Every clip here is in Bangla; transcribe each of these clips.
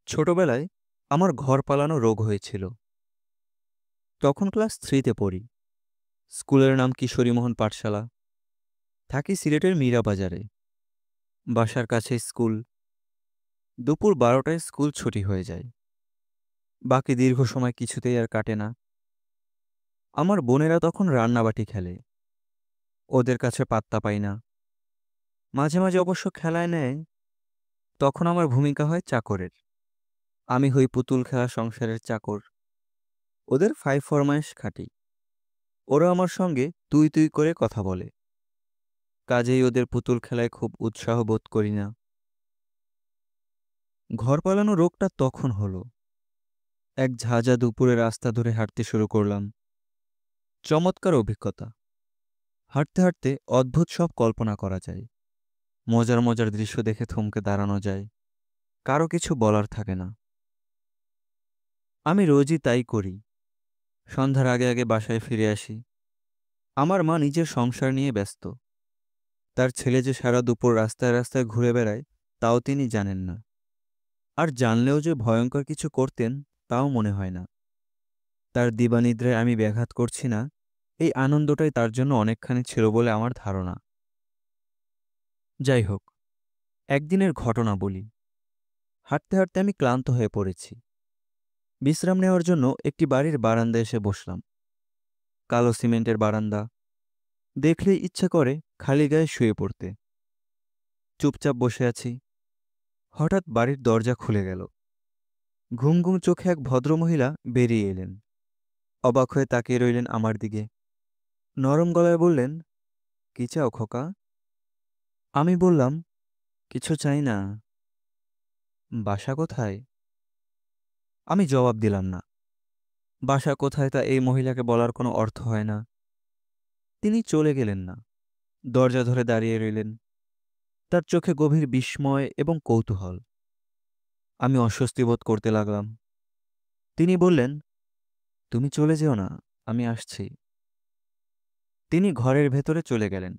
ছোটবেলায় আমার ঘর পালানো রোগ হয়েছিল। তখন ক্লাস 3-তে পড়ি। স্কুলের নাম কিশোরীমোহন পাঠশালা। থাকি সিলেটের মীরাবাজারে। বাসার কাছে স্কুল। দুপুর 12টায় স্কুল ছুটি হয়ে যায়। বাকি দীর্ঘ সময় কিছুতেই আর কাটে না। আমার বোনেরা তখন রান্নাবাটি খেলে। ওদের কাছে পাত্তা পাই না। মাঝে মাঝে অবশ্য খেলায় নেয়। তখন আমার ভূমিকা হয় চাকরের। আমি হই পুতুল খেলা সংসারের চাকর। ওদের ফরমায়েশ খাটি। ওরা আমার সঙ্গে তুই তুই করে কথা বলে। কাজেই ওদের পুতুল খেলায় খুব উৎসাহ বোধ করি না। ঘর পালানো রোগটা তখন হলো। এক ঝাঁঝা দুপুরে রাস্তা ধরে হাঁটতে শুরু করলাম। চমৎকার অভিজ্ঞতা। হাঁটতে হাঁটতে অদ্ভুত সব কল্পনা করা যায়। মজার মজার দৃশ্য দেখে থমকে দাঁড়ানো যায়। কারো কিছু বলার থাকে না। আমি রোজই তাই করি। সন্ধ্যার আগে আগে বাসায় ফিরে আসি। আমার মা নিজের সংসার নিয়ে ব্যস্ত। তার ছেলে যে সারা দুপুর রাস্তায় রাস্তায় ঘুরে বেড়ায় তাও তিনি জানেন না। আর জানলেও যে ভয়ঙ্কর কিছু করতেন তাও মনে হয় না। তার দিবানিদ্রায় আমি ব্যাঘাত করছি না, এই আনন্দটাই তার জন্য অনেকখানি ছিল বলে আমার ধারণা। যাই হোক, একদিনের ঘটনা বলি। হাঁটতে হাঁটতে আমি ক্লান্ত হয়ে পড়েছি। বিশ্রাম নেওয়ার জন্য একটি বাড়ির বারান্দায় এসে বসলাম। কালো সিমেন্টের বারান্দা। দেখলেই ইচ্ছে করে খালি গায়ে শুয়ে পড়তে। চুপচাপ বসে আছি। হঠাৎ বাড়ির দরজা খুলে গেল। ঘুম ঘুম চোখে এক ভদ্রমহিলা বেরিয়ে এলেন। অবাক হয়ে তাকিয়ে রইলেন আমার দিকে। নরম গলায় বললেন, কি চাও খোকা? আমি বললাম, কিছু চাই না। বাসা কোথায়? আমি জবাব দিলাম না। বাসা কোথায় তা এই মহিলাকে বলার কোনো অর্থ হয় না। তিনি চলে গেলেন না। দরজা ধরে দাঁড়িয়ে রইলেন। তার চোখে গভীর বিস্ময় এবং কৌতূহল। আমি অস্বস্তি বোধ করতে লাগলাম। তিনি বললেন, তুমি চলে যেও না, আমি আসছি। তিনি ঘরের ভেতরে চলে গেলেন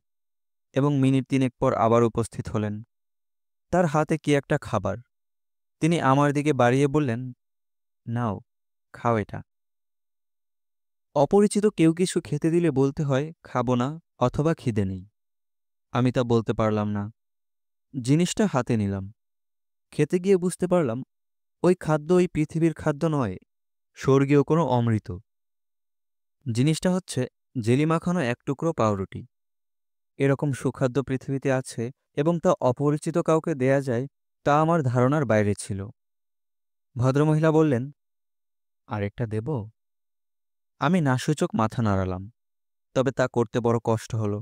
এবং মিনিট তিনেক পর আবার উপস্থিত হলেন। তার হাতে কি একটা খাবার। তিনি আমার দিকে বাড়িয়ে বললেন, নাও, খাও এটা। অপরিচিত কেউ কিছু খেতে দিলে বলতে হয় খাবো না অথবা খিদে নেই। আমি তা বলতে পারলাম না। জিনিসটা হাতে নিলাম। খেতে গিয়ে বুঝতে পারলাম ওই খাদ্য ওই পৃথিবীর খাদ্য নয়, স্বর্গীয় কোনো অমৃত। জিনিসটা হচ্ছে জেলি মাখানো এক টুকরো পাউরুটি। এরকম সুখাদ্য পৃথিবীতে আছে এবং তা অপরিচিত কাউকে দেয়া যায়, তা আমার ধারণার বাইরে ছিল। ভদ্রমহিলা বললেন, আরেকটা দেব? আমি নাসূচক মাথা নাড়ালাম, তবে তা করতে বড় কষ্ট হলো।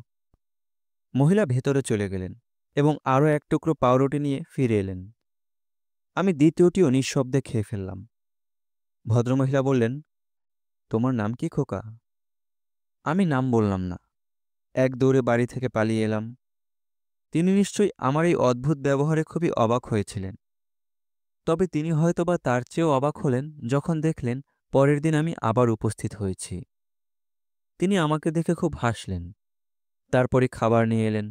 মহিলা ভেতরে চলে গেলেন এবং আরও এক টুকরো পাউরুটি নিয়ে ফিরে এলেন। আমি দ্বিতীয়টিও নিঃশব্দে খেয়ে ফেললাম। ভদ্রমহিলা বললেন, তোমার নাম কি খোকা? আমি নাম বললাম না। এক দৌড়ে বাড়ি থেকে পালিয়ে এলাম। তিনি নিশ্চয়ই আমার এই অদ্ভুত ব্যবহারে খুবই অবাক হয়েছিলেন। তবে তিনি হয়তোবা তার চেয়েও অবাক হলেন যখন দেখলেন পরের দিন আমি আবার উপস্থিত হয়েছি। তিনি আমাকে দেখে খুব হাসলেন। তারপরই খাবার নিয়ে এলেন।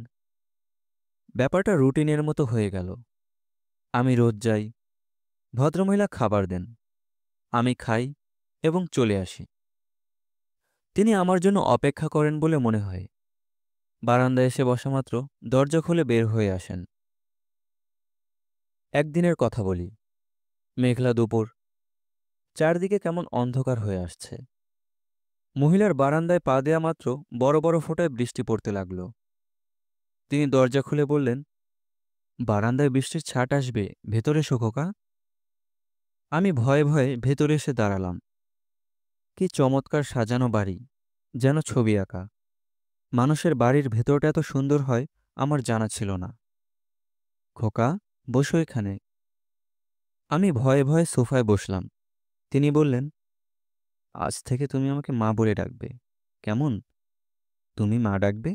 ব্যাপারটা রুটিনের মতো হয়ে গেল। আমি রোজ যাই। ভদ্রমহিলা খাবার দেন। আমি খাই এবং চলে আসি। তিনি আমার জন্য অপেক্ষা করেন বলে মনে হয়। বারান্দায় এসে বসামাত্র দরজা খুলে বের হয়ে আসেন। একদিনের কথা বলি। মেঘলা দুপুর। চারদিকে কেমন অন্ধকার হয়ে আসছে। মহিলার বারান্দায় পা দেয়া মাত্র বড় বড় ফোঁটায় বৃষ্টি পড়তে লাগল। তিনি দরজা খুলে বললেন, বারান্দায় বৃষ্টির ছাট আসবে, ভেতরে এসো খোকা। আমি ভয়ে ভয়ে ভেতরে এসে দাঁড়ালাম। কি চমৎকার সাজানো বাড়ি, যেন ছবি আঁকা। মানুষের বাড়ির ভেতরটা এত সুন্দর হয় আমার জানা ছিল না। খোকা, বসো এখানে। আমি ভয়ে ভয়ে সোফায় বসলাম। তিনি বললেন, আজ থেকে তুমি আমাকে মা বলে ডাকবে, কেমন? তুমি মা ডাকবে,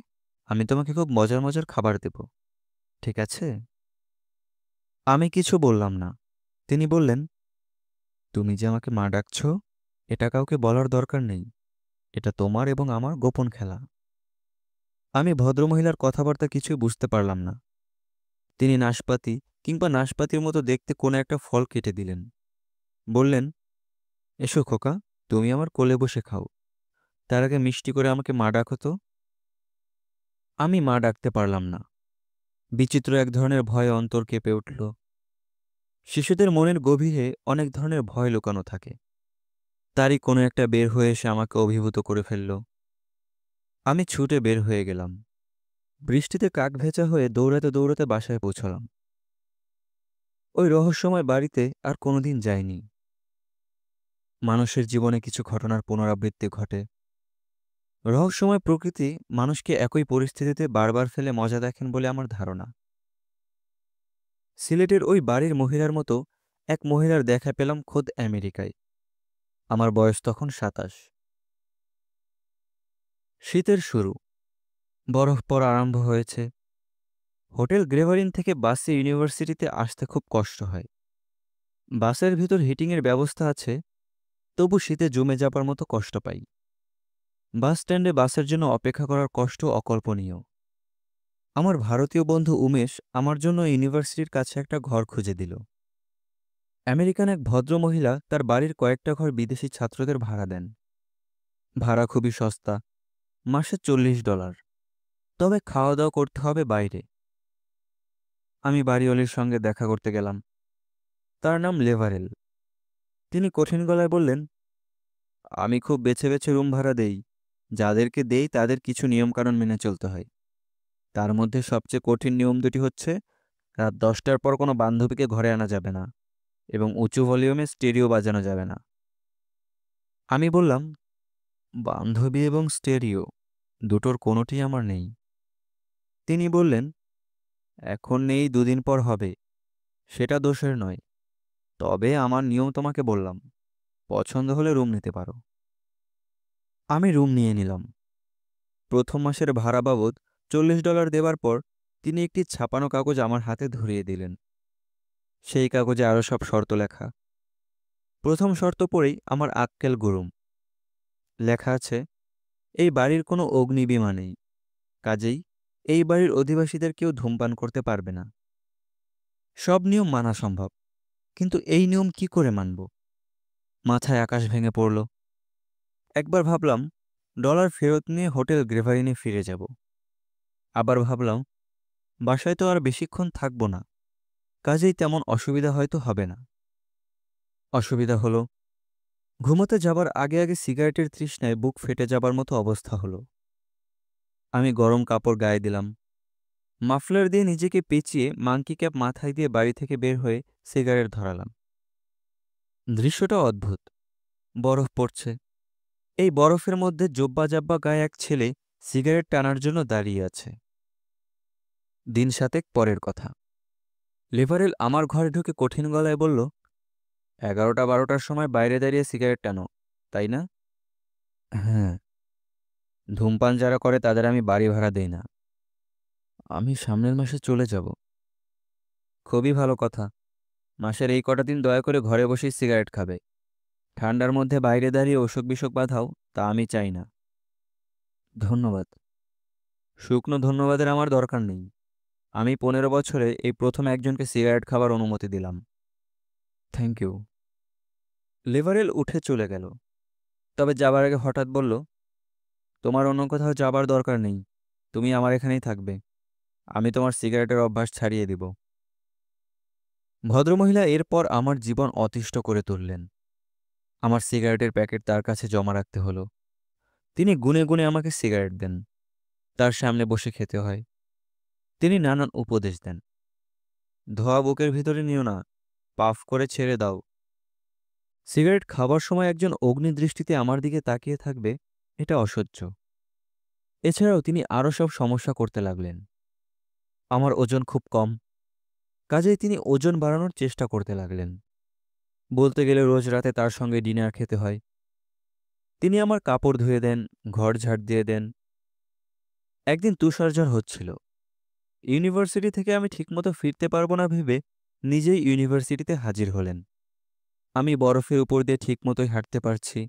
আমি তোমাকে খুব মজার মজার খাবার দেব, ঠিক আছে? আমি কিছু বললাম না। তিনি বললেন, তুমি যে আমাকে মা ডাকছ, এটা কাউকে বলার দরকার নেই। এটা তোমার এবং আমার গোপন খেলা। আমি ভদ্রমহিলার কথাবার্তা কিছুই বুঝতে পারলাম না। তিনি নাশপাতি কিংবা নাশপাতির মতো দেখতে কোনো একটা ফল কেটে দিলেন। বললেন, এসো খোকা, তুমি আমার কোলে বসে খাও। তার আগে মিষ্টি করে আমাকে মা ডাকো তো। আমি মা ডাকতে পারলাম না। বিচিত্র এক ধরনের ভয়ে অন্তর কেঁপে উঠল। শিশুদের মনের গভীরে অনেক ধরনের ভয় লুকানো থাকে। তারই কোনো একটা বের হয়ে এসে আমাকে অভিভূত করে ফেলল। আমি ছুটে বের হয়ে গেলাম। বৃষ্টিতে কাক ভেজা হয়ে দৌড়াতে দৌড়াতে বাসায় পৌঁছলাম। ওই রহস্যময় বাড়িতে আর কোনোদিন যাইনি। মানুষের জীবনে কিছু ঘটনার পুনরাবৃত্তি ঘটে। রহস্যময় প্রকৃতি মানুষকে একই পরিস্থিতিতে বারবার ফেলে মজা দেখেন বলে আমার ধারণা। সিলেটের ওই বাড়ির মহিলার মতো এক মহিলার দেখা পেলাম খোদ আমেরিকায়। আমার বয়স তখন ২৭। শীতের শুরু। বরফ পড়া আরম্ভ হয়েছে। হোটেল গ্রেভারিন থেকে বাসে ইউনিভার্সিটিতে আসতে খুব কষ্ট হয়। বাসের ভিতর হিটিংয়ের ব্যবস্থা আছে, তবু শীতে জমে যাবার মতো কষ্ট পাই। বাস স্ট্যান্ডে বাসের জন্য অপেক্ষা করার কষ্ট অকল্পনীয়। আমার ভারতীয় বন্ধু উমেশ আমার জন্য ইউনিভার্সিটির কাছে একটা ঘর খুঁজে দিল। আমেরিকান এক ভদ্রমহিলা তার বাড়ির কয়েকটা ঘর বিদেশি ছাত্রদের ভাড়া দেন। ভাড়া খুবই সস্তা, মাসে $40। তবে খাওয়া দাওয়া করতে হবে বাইরে। আমি বাড়িওয়ালির সঙ্গে দেখা করতে গেলাম। তার নাম লেভারেল। তিনি কঠিন গলায় বললেন, আমি খুব বেছে বেছে রুম ভাড়া দেই। যাদেরকে দেই তাদের কিছু নিয়মকানুন মেনে চলতে হয়। তার মধ্যে সবচেয়ে কঠিন নিয়ম দুটি হচ্ছে, রাত 10টার পর কোনো বান্ধবীকে ঘরে আনা যাবে না এবং উঁচু ভলিউমে স্টেরিও বাজানো যাবে না। আমি বললাম, বান্ধবী এবং স্টেরিও দুটোর কোনোটি আমার নেই। তিনি বললেন, এখন নেই, দুদিন পর হবে, সেটা দোষের নয়। তবে আমার নিয়ম তোমাকে বললাম, পছন্দ হলে রুম নিতে পারো। আমি রুম নিয়ে নিলাম। প্রথম মাসের ভাড়া বাবদ $40 দেবার পর তিনি একটি ছাপানো কাগজ আমার হাতে ধরিয়ে দিলেন। সেই কাগজে আরও সব শর্ত লেখা। প্রথম শর্ত পড়েই আমার আক্কেল গরম। লেখা আছে, এই বাড়ির কোনো অগ্নিবীমা নেই, কাজেই এই বাড়ির অধিবাসীদের কেউ ধূমপান করতে পারবে না। সব নিয়ম মানা সম্ভব, কিন্তু এই নিয়ম কি করে মানব? মাথায় আকাশ ভেঙে পড়ল। একবার ভাবলাম ডলার ফেরত নিয়ে হোটেল গ্রেভারিনে ফিরে যাব। আবার ভাবলাম বাসায় তো আর বেশিক্ষণ থাকব না, কাজেই তেমন অসুবিধা হয়তো হবে না। অসুবিধা হলো, ঘুমোতে যাবার আগে আগে সিগারেটের তৃষ্ণায় বুক ফেটে যাবার মতো অবস্থা হলো। আমি গরম কাপড় গায়ে দিলাম। মাফলার দিয়ে নিজেকে পেঁচিয়ে মাংকি ক্যাপ মাথায় দিয়ে বাড়ি থেকে বের হয়ে সিগারেট ধরালাম। দৃশ্যটা অদ্ভুত। বরফ পড়ছে। এই বরফের মধ্যে জব্বা জাব্বা গায়ে এক ছেলে সিগারেট টানার জন্য দাঁড়িয়ে আছে। দিন ৭ পরের কথা। লিভারেল আমার ঘরে ঢুকে কঠিন গলায় বলল, ১১টা-১২টার সময় বাইরে দাঁড়িয়ে সিগারেট টানো, তাই না? হ্যাঁ। ধূমপান যারা করে তাদের আমি বাড়ি ভাড়া দেই না। আমি সামনের মাসে চলে যাব। খুবই ভালো কথা। মাসের এই কটা দিন দয়া করে ঘরে বসেই সিগারেট খাবে। ঠান্ডার মধ্যে বাইরে দাঁড়িয়ে অসুখ বিসুখ বাঁধাও, তা আমি চাই না। ধন্যবাদ। শুকনো ধন্যবাদের আমার দরকার নেই। আমি ১৫ বছরে এই প্রথম একজনকে সিগারেট খাবার অনুমতি দিলাম। Thank you. লিভারেল উঠে চলে গেল। তবে যাবার আগে হঠাৎ বলল, তোমার অন্য কোথাও যাবার দরকার নেই, তুমি আমার এখানেই থাকবে। আমি তোমার সিগারেটের অভ্যাস ছাড়িয়ে দিব। ভদ্রমহিলা এরপর আমার জীবন অতিষ্ঠ করে তুললেন। আমার সিগারেটের প্যাকেট তার কাছে জমা রাখতে হলো। তিনি গুনে গুনে আমাকে সিগারেট দেন। তার সামনে বসে খেতে হয়। তিনি নানান উপদেশ দেন। ধোয়া বুকের ভিতরে নিও না, পাফ করে ছেড়ে দাও। সিগারেট খাবার সময় একজন অগ্নিদৃষ্টিতে আমার দিকে তাকিয়ে থাকবে, এটা অসহ্য। এছাড়াও তিনি আরও সব সমস্যা করতে লাগলেন। আমার ওজন খুব কম, কাজেই তিনি ওজন বাড়ানোর চেষ্টা করতে লাগলেন। বলতে গেলে রোজ রাতে তার সঙ্গে ডিনার খেতে হয়। তিনি আমার কাপড় ধুয়ে দেন, ঘর ঝাড় দিয়ে দেন। একদিন তুষারঝড় হচ্ছিল। ইউনিভার্সিটি থেকে আমি ঠিকমতো ফিরতে পারবো না ভেবে নিজেই ইউনিভার্সিটিতে হাজির হলেন। আমি বরফের উপর দিয়ে ঠিকমতোই হাঁটতে পারছি,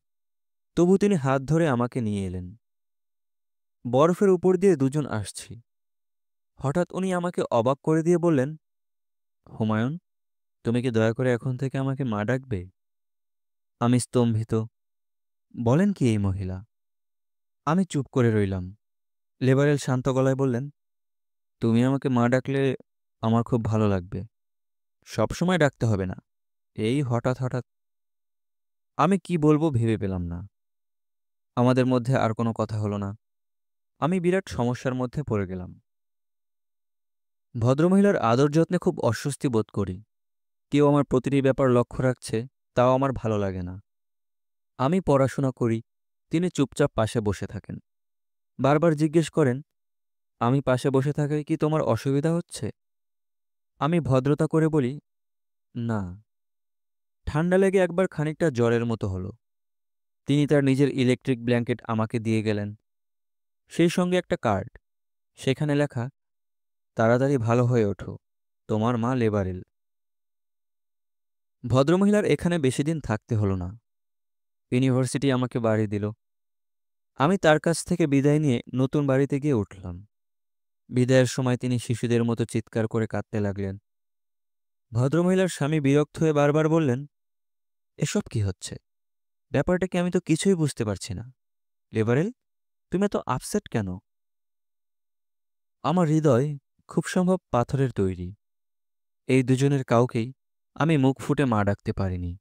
তবু তিনি হাত ধরে আমাকে নিয়ে এলেন। বরফের উপর দিয়ে দুজন আসছি। হঠাৎ উনি আমাকে অবাক করে দিয়ে বললেন, হুমায়ুন, তুমি কি দয়া করে এখন থেকে আমাকে মা ডাকবে? আমি স্তম্ভিত। বলেন কি এই মহিলা? আমি চুপ করে রইলাম। লেবারেল শান্ত গলায় বললেন, তুমি আমাকে মা ডাকলে আমার খুব ভালো লাগবে। সবসময় ডাকতে হবে না, এই হঠাৎ হঠাৎ। আমি কি বলবো ভেবে পেলাম না। আমাদের মধ্যে আর কোনো কথা হলো না। আমি বিরাট সমস্যার মধ্যে পড়ে গেলাম। ভদ্রমহিলার আদর যত্নে খুব অস্বস্তি বোধ করি। কেউ আমার প্রতিটি ব্যাপার লক্ষ্য রাখছে, তাও আমার ভালো লাগে না। আমি পড়াশোনা করি, তিনি চুপচাপ পাশে বসে থাকেন। বারবার জিজ্ঞেস করেন, আমি পাশে বসে থাকায় কি তোমার অসুবিধা হচ্ছে? আমি ভদ্রতা করে বলি, না। ঠান্ডা লেগে একবার খানিকটা জ্বরের মতো হলো। তিনি তার নিজের ইলেকট্রিক ব্ল্যাঙ্কেট আমাকে দিয়ে গেলেন, সেই সঙ্গে একটা কার্ড। সেখানে লেখা, তাড়াতাড়ি ভালো হয়ে ওঠো, তোমার মা লেবারেল। ভদ্রমহিলার এখানে বেশি দিন থাকতে হলো না। ইউনিভার্সিটি আমাকে বাড়ি দিল। আমি তার কাছ থেকে বিদায় নিয়ে নতুন বাড়িতে গিয়ে উঠলাম। বিদায়ের সময় তিনি শিশুদের মতো চিৎকার করে কাঁদতে লাগলেন। ভদ্রমহিলার স্বামী বিরক্ত হয়ে বারবার বললেন, এসব কি হচ্ছে? ব্যাপারটা কি? আমি তো কিছুই বুঝতে পারছি না। লেবারেল, তুমি এত আপসেট কেন? আমার হৃদয় খুব সম্ভব পাথরের তৈরি। এই দুজনের কাউকেই আমি মুখ ফুটে মা ডাকতে পারিনি।